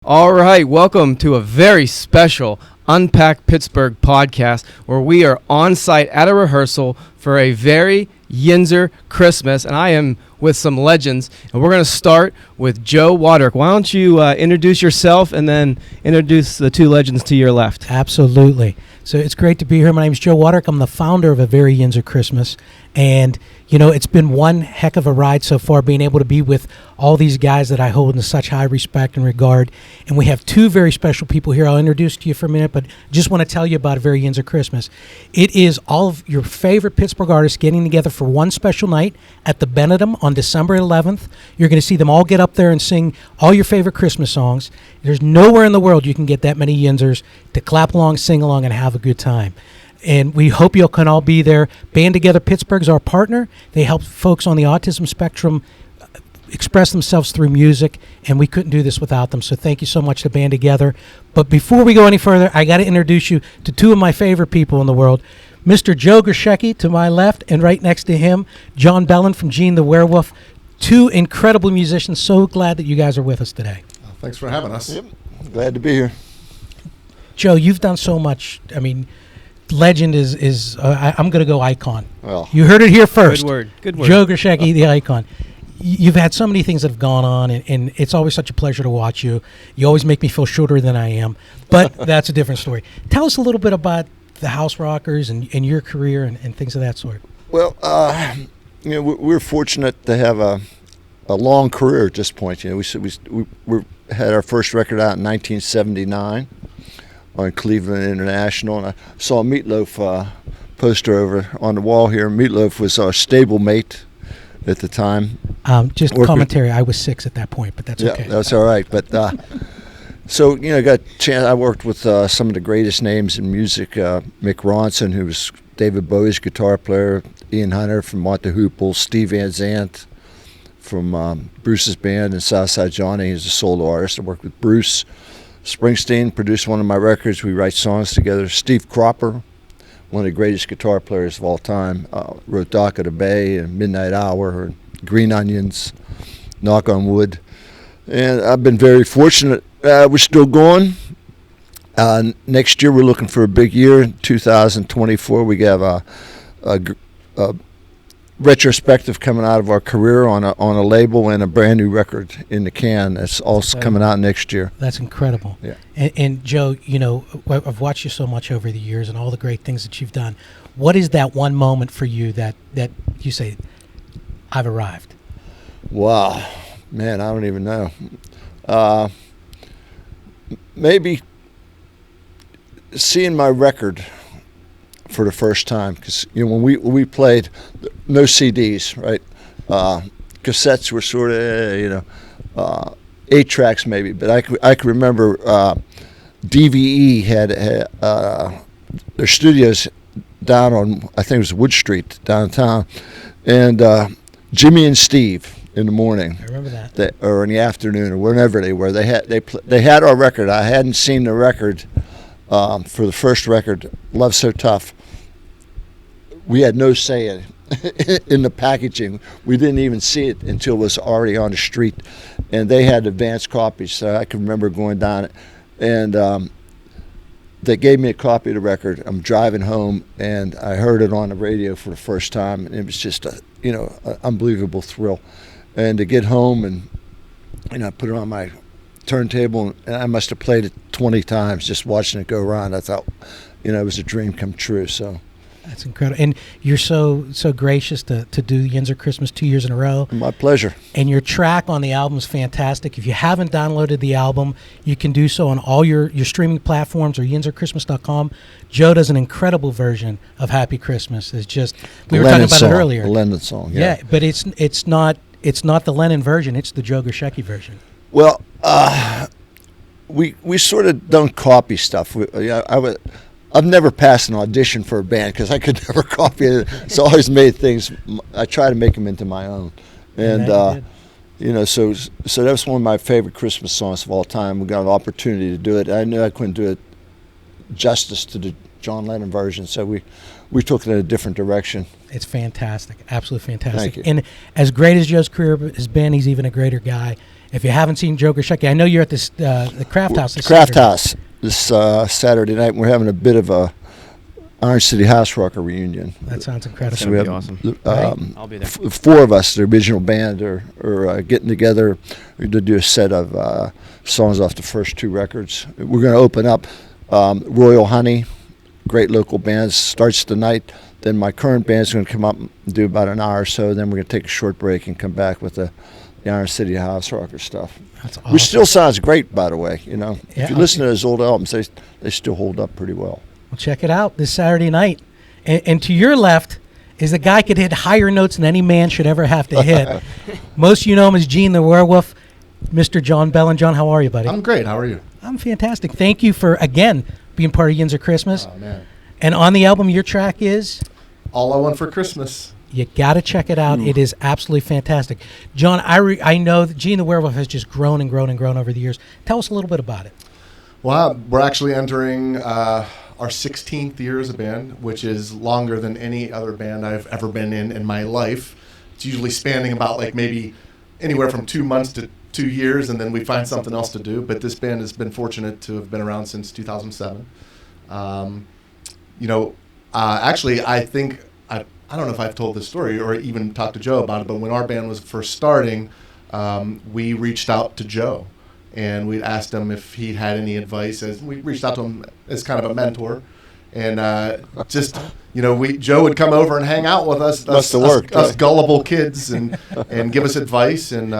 All right, welcome to a very special UnPack Pittsburgh podcast where we are on site at a rehearsal for a Very Yinzer Christmas, and I am with some legends, and we're going to start with Joe Wodarek. Why don't you introduce yourself and then introduce the two legends to your left? Absolutely. So it's great to be here. My name is Joe Wodarek. I'm the founder of A Very Yinzer Christmas, and you know, it's been one heck of a ride so far, being able to be with all these guys that I hold in such high respect and regard. And we have two very special people here. I'll introduce to you for a minute, but just want to tell you about A Very Yinzer Christmas. It is all of your favorite Pittsburgh artists getting together for one special night at the Benedum on December 11th. You're going to see them all get up there and sing all your favorite Christmas songs. There's nowhere in the world you can get that many Yinzers to clap along, sing along, and have a good time. And we hope you can all be there. Band Together Pittsburgh is our partner. They help folks on the autism spectrum express themselves through music, and we couldn't do this without them. So thank you so much to Band Together. But before we go any further, I got to introduce you to two of my favorite people in the world. Mr. Joe Grushecky to my left, and right next to him, John Belan from Gene the Werewolf. Two incredible musicians. So glad that you guys are with us today. Thanks for having us. Yep. Glad to be here. Joe, you've done so much. I mean, legend is I'm going to go icon. Well, you heard it here first. Good word. Joe Grushecky, the icon. You've had so many things that have gone on, and it's always such a pleasure to watch you. You always make me feel shorter than I am, but that's a different story. Tell us a little bit about the House Rockers and your career and things of that sort. well, you know, we're fortunate to have a long career at this point. You know, we had our first record out in 1979 on Cleveland International, and I saw a Meatloaf poster over on the wall here. Meatloaf was our stablemate at the time. Just commentary. I was 6 at that point, but that's okay. Yeah, that's all right. But so, you know, got a chance. I worked with some of the greatest names in music. Mick Ronson, who was David Bowie's guitar player, Ian Hunter from Mott the Hooples, Steve Van Zandt from Bruce's band, and Southside Johnny is a solo artist. I worked with Bruce Springsteen, produced one of my records. We write songs together. Steve Cropper, one of the greatest guitar players of all time, wrote Dock of the Bay and Midnight Hour, and Green Onions, Knock on Wood. And I've been very fortunate. We're still going. Next year we're looking for a big year. In 2024 we have a retrospective coming out of our career on a label and a brand new record in the can. That's also coming out next year. That's incredible. Yeah. And Joe, you know, I've watched you so much over the years and all the great things that you've done. What is that one moment for you that you say, I've arrived? Wow, man, I don't even know. Maybe seeing my record for the first time, because you know when we played, no CDs, right? Cassettes were sort of, you know, 8 tracks maybe, but I can remember DVE had their studios down on, I think it was Wood Street downtown, and Jimmy and Steve in the morning. I remember that. Or in the afternoon, or whenever they were. They had our record. I hadn't seen the record for the first record, Love So Tough. We had no say in the packaging. We didn't even see it until it was already on the street. And they had advanced copies, so I can remember going down, and they gave me a copy of the record. I'm driving home, and I heard it on the radio for the first time, and it was just an unbelievable thrill. And to get home and, you know, put it on my turntable, and I must have played it 20 times just watching it go around. I thought, you know, it was a dream come true. So that's incredible. And you're so gracious to do Yinzer Christmas 2 years in a row. My pleasure. And your track on the album is fantastic. If you haven't downloaded the album, you can do so on all your streaming platforms or yinzerchristmas.com. Joe does an incredible version of Happy Christmas. It's just, we were talking about it earlier. The Lennon song, yeah. Yeah, but it's not the Lennon version, it's the Joe Grushecky version. Well, we sort of don't copy stuff. I've never passed an audition for a band because I could never copy it. So I always made things. I try to make them into my own, and you know, so that was one of my favorite Christmas songs of all time. We got an opportunity to do it. I knew I couldn't do it justice to the John Lennon version, so we took it in a different direction. It's fantastic, absolutely fantastic. Thank you. And as great as Joe's career has been, he's even a greater guy. If you haven't seen Joe Grushecky, I know you're at this the Craft House. This Saturday night. We're having a bit of a Iron City House Rocker reunion. That sounds incredible. That's gonna be awesome. I'll be there. Four of us, the original band, are getting together to do a set of songs off the first two records. We're going to open up Royal Honey, great local band, starts tonight. Then my current band's going to come up and do about an hour or so. Then we're going to take a short break and come back with the Iron City House Rocker stuff. That's awesome. Which still sounds great, by the way. You know, Yeah, if you listen to those old albums, they still hold up pretty well. Well, check it out this Saturday night. And to your left is a guy could hit higher notes than any man should ever have to hit. Most of you know him as Gene the Werewolf, Mr. John Belan. John, how are you, buddy? I'm great. How are you? I'm fantastic. Thank you for, again, being part of Yinzer Christmas. Oh, man. And on the album, your track is? All I Want for Christmas. You got to check it out. It is absolutely fantastic. John, I know that Gene the Werewolf has just grown and grown and grown over the years. Tell us a little bit about it. Well, we're actually entering our 16th year as a band, which is longer than any other band I've ever been in my life. It's usually spanning about like maybe anywhere from 2 months to 2 years, and then we find something else to do. But this band has been fortunate to have been around since 2007. Actually, I think I don't know if I've told this story or even talked to Joe about it, but when our band was first starting, we reached out to Joe, and we asked him if he had any advice. As we reached out to him as kind of a mentor, and Joe would come over and hang out with us, us gullible kids, and give us advice. And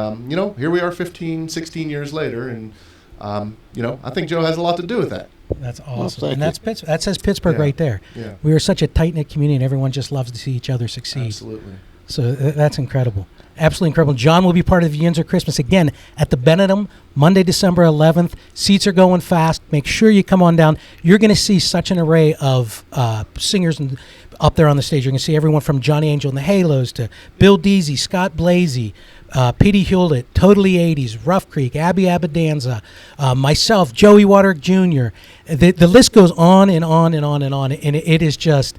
here we are, 15, 16 years later, and I think Joe has a lot to do with that. That's awesome. And that's Pittsburgh. That says Pittsburgh right there. Yeah. We are such a tight-knit community, and everyone just loves to see each other succeed. Absolutely. So that's incredible. Absolutely incredible. John will be part of the Yinzer Christmas again at the Benedum, Monday, December 11th. Seats are going fast. Make sure you come on down. You're going to see such an array of singers up there on the stage. You're going to see everyone from Johnny Angel and the Halos to Bill Deasy, Scott Blasey, Petey Hewlett, Totally 80s, Rough Creek, Abby Abadanza, myself, Joey Wodarek Jr. The list goes on and on and on and on, and it is just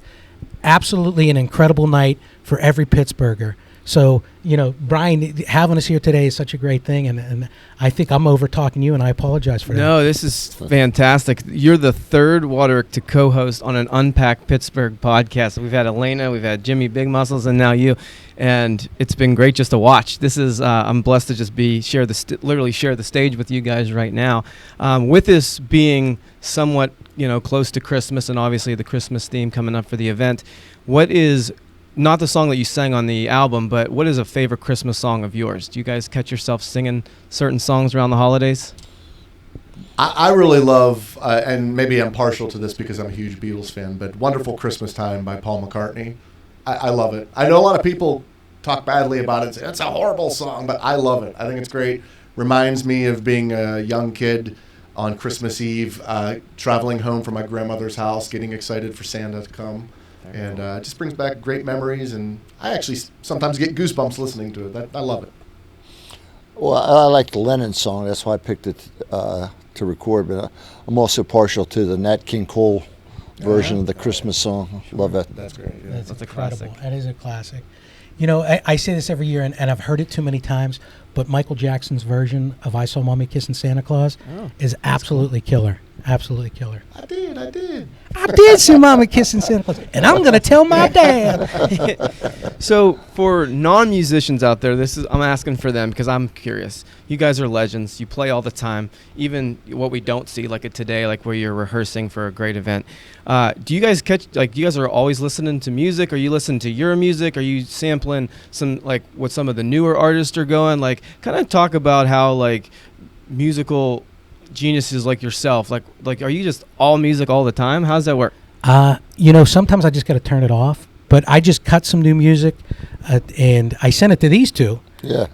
absolutely an incredible night for every Pittsburgher. So, Bryan, having us here today is such a great thing, and I think I'm over-talking you, and I apologize for that. No, this is fantastic. You're the third Wodarek to co-host on an UnPack Pittsburgh podcast. We've had Elena, we've had Jimmy Big Muscles, and now you, and it's been great just to watch. This is I'm blessed to just literally share the stage with you guys right now. With this being somewhat close to Christmas, and obviously the Christmas theme coming up for the event, what is not the song that you sang on the album, but what is a favorite Christmas song of yours? Do you guys catch yourself singing certain songs around the holidays? I really love, and maybe I'm partial to this because I'm a huge Beatles fan, but Wonderful Christmas Time by Paul McCartney. I love it. I know a lot of people talk badly about it and say, it's a horrible song, but I love it. I think it's great. Reminds me of being a young kid on Christmas Eve, traveling home from my grandmother's house, getting excited for Santa to come. And it just brings back great memories, and I actually sometimes get goosebumps listening to it. I love it. Well, I like the Lennon song. That's why I picked it to record. But I'm also partial to the Nat King Cole version of the Christmas song. Love that. That's great. Yeah. That's a incredible. classic. That is a classic. I say this every year, and I've heard it too many times, but Michael Jackson's version of I Saw Mommy Kissing Santa Claus is absolutely killer. Absolutely killer. I did. I did see Mama kissing Santa Claus, and I'm going to tell my dad. So for non-musicians out there, I'm asking for them because I'm curious. You guys are legends. You play all the time, even what we don't see, like today, like where you're rehearsing for a great event. Do you guys you guys are always listening to music? Are you listening to your music? Are you sampling what some of the newer artists are going? Like, kind of talk about how musical geniuses like yourself, like are you just all music all the time? How does that work? Sometimes I just got to turn it off, but I just cut some new music and I sent it to these two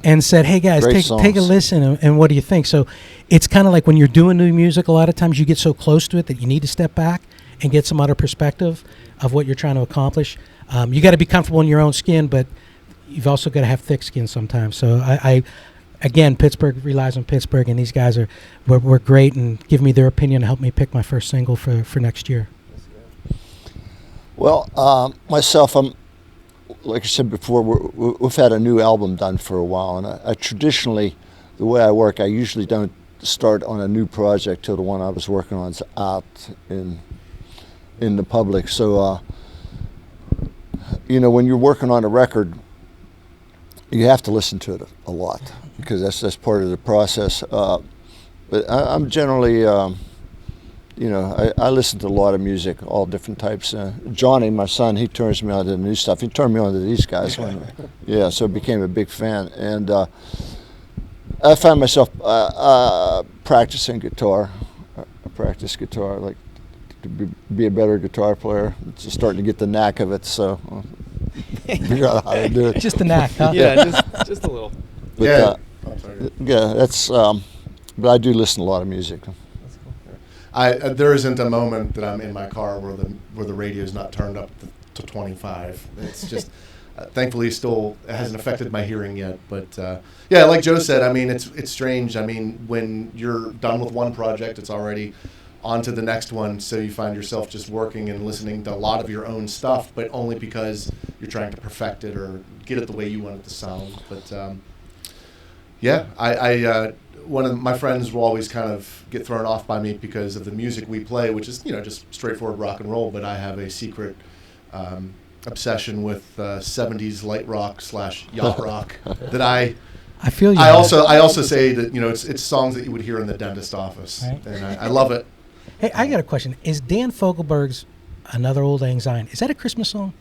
and said, hey guys, take a listen and what do you think? So it's kind of like when you're doing new music, a lot of times you get so close to it that you need to step back and get some other perspective of what you're trying to accomplish. You got to be comfortable in your own skin, but you've also got to have thick skin sometimes. So Again, Pittsburgh relies on Pittsburgh, and these guys were great and give me their opinion and help me pick my first single for next year. Well, myself, like I said before, we've had a new album done for a while, and I traditionally, the way I work, I usually don't start on a new project till the one I was working on is out in the public. So, when you're working on a record, you have to listen to it a lot because that's part of the process. But I'm generally, I listen to a lot of music, all different types. Johnny, my son, he turns me on to the new stuff. He turned me on to these guys. So I became a big fan. And I found myself practicing guitar. I practice guitar, like to be a better guitar player. Just starting to get the knack of it, so figure out how to do it. Just the knack, huh? Yeah, just a little. But, that's. But I do listen to a lot of music. That's cool. There isn't a moment that I'm in my car where the radio's not turned up to 25. It's just. Thankfully, still it hasn't affected my hearing yet, but like Joe said, I mean, it's strange. I mean, when you're done with one project, it's already on to the next one, so you find yourself just working and listening to a lot of your own stuff, but only because you're trying to perfect it or get it the way you want it to sound. But I one of my friends will always kind of get thrown off by me because of the music we play, which is just straightforward rock and roll, but I have a secret obsession with 70s light rock / yacht rock that I feel you. I also say that it's songs that you would hear in the dentist office, right? And I love it. Hey, I got a question. Is Dan Fogelberg's Another Old Lang Syne, is that a Christmas song?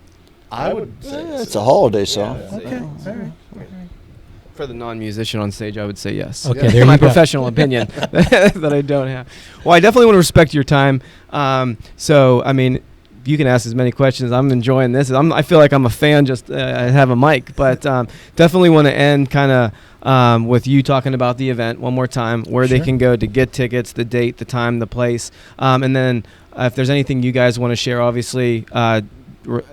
I would say it's a holiday song. Okay, all right. For the non-musician on stage, I would say yes. Okay, there my you go. professional opinion that I don't have. Well, I definitely want to respect your time. So, I mean, you can ask as many questions. I'm enjoying this. I feel like I'm a fan. Just I have a mic, but definitely want to end kind of with you talking about the event one more time, where they can go to get tickets, the date, the time, the place, and then if there's anything you guys want to share, obviously.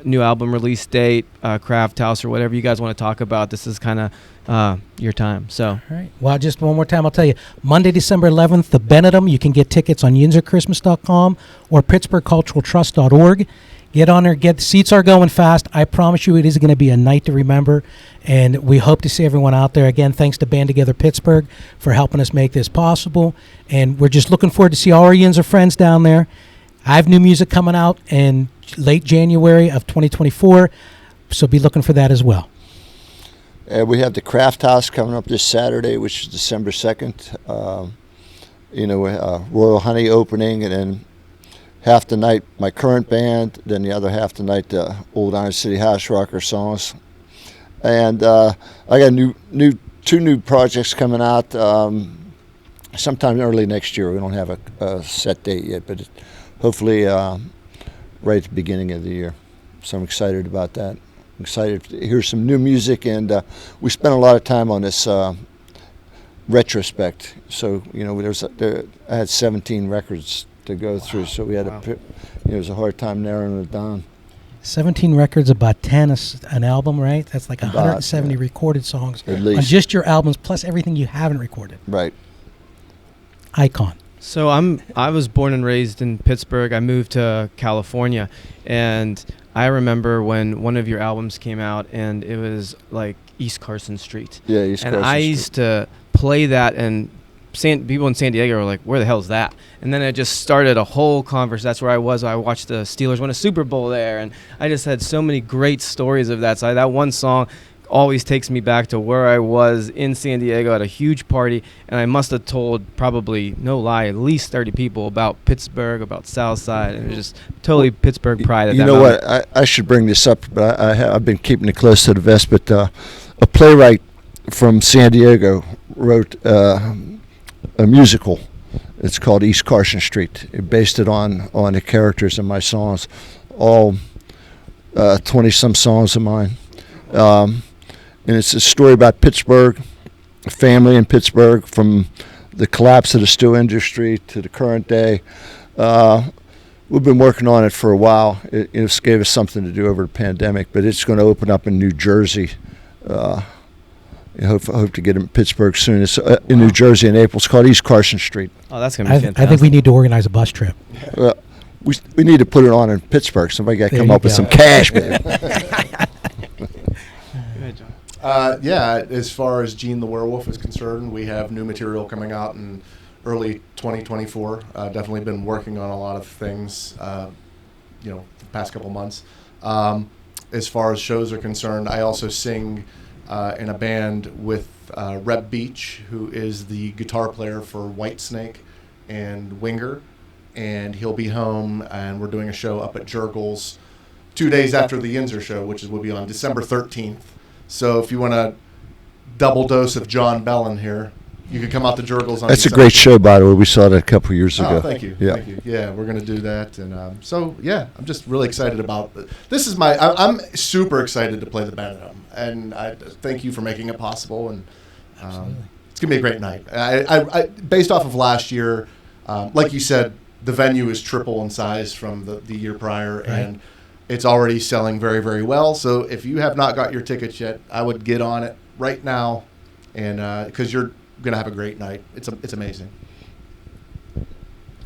New album release date, craft house, or whatever you guys want to talk about. This is kind of your time. So, all right. Well, just one more time, I'll tell you. Monday, December 11th, the Benedum. You can get tickets on YinzerChristmas.com or PittsburghCulturalTrust.org. Get on there. Seats are going fast. I promise you, it is going to be a night to remember, and we hope to see everyone out there. Again, thanks to Band Together Pittsburgh for helping us make this possible, and we're just looking forward to see all our Yinzer friends down there. I have new music coming out in late January of 2024, so be looking for that as well. We have the Craft House coming up this Saturday, which is December 2nd. Royal Honey opening, and then half the night my current band, then the other half the night the Old Iron City House Rocker songs. And I got two new projects coming out sometime early next year. We don't have a set date yet, but hopefully right at the beginning of the year. So I'm excited about that. I'm excited to hear some new music, and we spent a lot of time on this retrospect. So I had 17 records to go through, so we had it was a hard time narrowing it down. 17 records, about 10 an album, right? That's like 170 recorded songs at least on just your albums, plus everything you haven't recorded. Right. Icon. So I was born and raised in Pittsburgh. I moved to California, and I remember when one of your albums came out, and it was like East Carson Street. Yeah, East Carson Street. And I used to play that, and people in San Diego were like, "Where the hell is that?" And then it just started a whole conversation. That's where I was. I watched the Steelers win a Super Bowl there, and I just had so many great stories of that. So that one song always takes me back to where I was in San Diego at a huge party, and I must have told, probably, no lie, at least 30 people about Pittsburgh, about Southside, and it was just totally Pittsburgh pride at that moment. What? I should bring this up, but I've been keeping it close to the vest, but a playwright from San Diego wrote a musical. It's called East Carson Street. It based it on the characters in my songs, all 20-some songs of mine. And it's a story about Pittsburgh, a family in Pittsburgh, from the collapse of the steel industry to the current day. We've been working on it for a while. It gave us something to do over the pandemic, but it's going to open up in New Jersey. I hope to get it in Pittsburgh soon. It's in New Jersey in April. It's called East Carson Street. Oh, that's going to be fantastic. I think we need to organize a bus trip. We need to put it on in Pittsburgh. Somebody got to come up with some cash, man. Yeah, as far as Gene the Werewolf is concerned, we have new material coming out in early 2024. Definitely been working on a lot of things, the past couple months. As far as shows are concerned, I also sing in a band with Reb Beach, who is the guitar player for Whitesnake and Winger, and he'll be home, and we're doing a show up at Jurgles 2 days after the Yinzer show, which will be on December 13th. So if you want a double dose of John Belan here, you can come out to Jurgles on That's December. a great show, by the way. We saw that a couple of years ago. Oh, thank you. Yeah. Thank you. Yeah, we're going to do that. And I'm just really excited about it. This is I'm super excited to play the Benedum. And I thank you for making it possible. And it's going to be a great night. I based off of last year, like you said, the venue is triple in size from the year prior. Right. And it's already selling very, very well. So if you have not got your tickets yet, I would get on it right now. And because you're going to have a great night. It's amazing.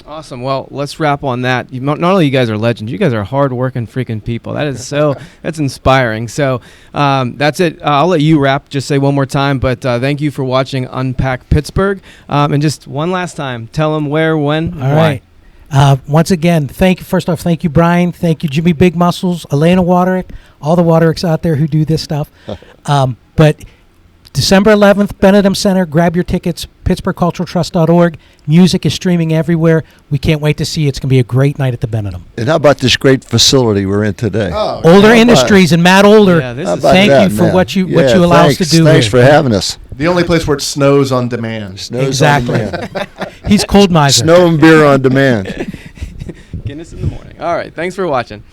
Awesome. Well, let's wrap on that. Not only you guys are legends, you guys are hard-working freaking people. That is that's inspiring. So that's it. I'll let you wrap. Just say one more time, but thank you for watching UnPack Pittsburgh. And just one last time, tell them where, when, All why. right. Once again, first off, thank you, Bryan. Thank you, Jimmy Big Muscles, Elena Wodarek, all the Wodareks out there who do this stuff. But December 11th, Benedum Center. Grab your tickets, pittsburghculturaltrust.org. Music is streaming everywhere. We can't wait to see you. It's going to be a great night at the Benedum. And how about this great facility we're in today? Oh, Oeler Industries and Matt Oeler, Yeah, this How is about thank that, you for man? what you Yeah, allow us thanks. to do Thanks here. for having us. the only place where it snows on demand. Snows on Exactly. demand. He's cold miser. Snow and beer on demand. Guinness in the morning. All right. Thanks for watching.